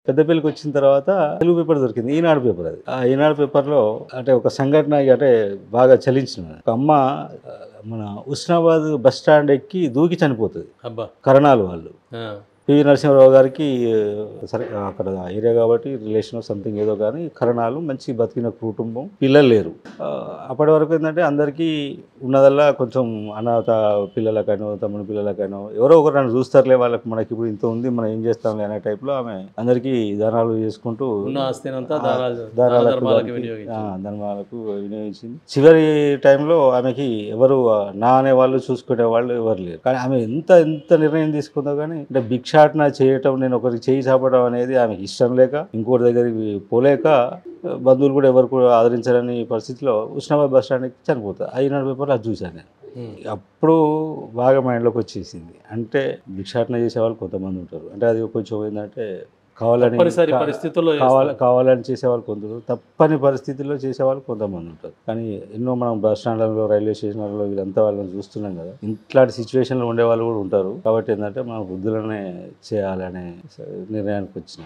పెద్దపల్లికి వచ్చిన తర్వాత తెలుగు పేపర్ దొరికింది, ఈనాడు పేపర్. అది ఆ ఈనాడు పేపర్లో అంటే ఒక సంఘటన అంటే బాగా చలించిన ఒక అమ్మ మన ఉస్నాబాద్ బస్ స్టాండ్ ఎక్కి దూకి చనిపోతుంది. అబ్బా కరణాలు వాళ్ళు పివి నరసింహారావు గారికి సరే అక్కడ ఏరియా కాబట్టి రిలేషన్ సంథింగ్ ఏదో కానీ కరణాలు మంచి బతికిన కుటుంబం, పిల్లలు లేరు. అప్పటి వరకు ఏంటంటే అందరికీ ఉన్నదల్లా కొంచెం అనాథ పిల్లలకైనా తమ్ముని పిల్లలకైనా ఎవరో ఒకరు నన్ను చూస్తారులే, వాళ్ళకి మనకి ఇప్పుడు ఇంత ఉంది మనం ఏం చేస్తాంలే అనే టైప్లో ఆమె అందరికీ దానాలు చేసుకుంటూ ధర్మాలకు వినియోగించింది. చివరి టైంలో ఆమెకి ఎవరు నా అనే వాళ్ళు చూసుకునే వాళ్ళు ఎవరు లేరు. కానీ ఆమె ఎంత నిర్ణయం తీసుకుందో కానీ అంటే భిక్షాటన చేయటం, నేను ఒకరికి చేయి చాపడం అనేది ఆమెకి ఇష్టం లేక ఇంకోటి దగ్గరికి పోలేక బంధువులు కూడా ఎవరు కూడా ఆదరించారని పరిస్థితిలో ఉస్నాబాద్ బస్ స్టాండ్కి చనిపోతుంది. ఈనాడు పేపర్లో అది చూశాను నేను. అప్పుడు బాగా మైండ్లోకి వచ్చేసింది. అంటే భిక్షాటన చేసే వాళ్ళు కొంతమంది ఉంటారు, అంటే అది కొంచెం ఏంటంటే కావాలని చేసేవాళ్ళు కొందరు, తప్పని పరిస్థితుల్లో చేసేవాళ్ళు కొంతమంది ఉంటారు. కానీ ఎన్నో మనం బస్ స్టాండ్లలో రైల్వే స్టేషన్లలో వీళ్ళంతా వాళ్ళని చూస్తున్నాం కదా, ఇట్లాంటి సిచ్యువేషన్లో ఉండేవాళ్ళు కూడా ఉంటారు. కాబట్టి ఏంటంటే మనం వృద్ధులనే చేయాలనే నిర్ణయానికి వచ్చిన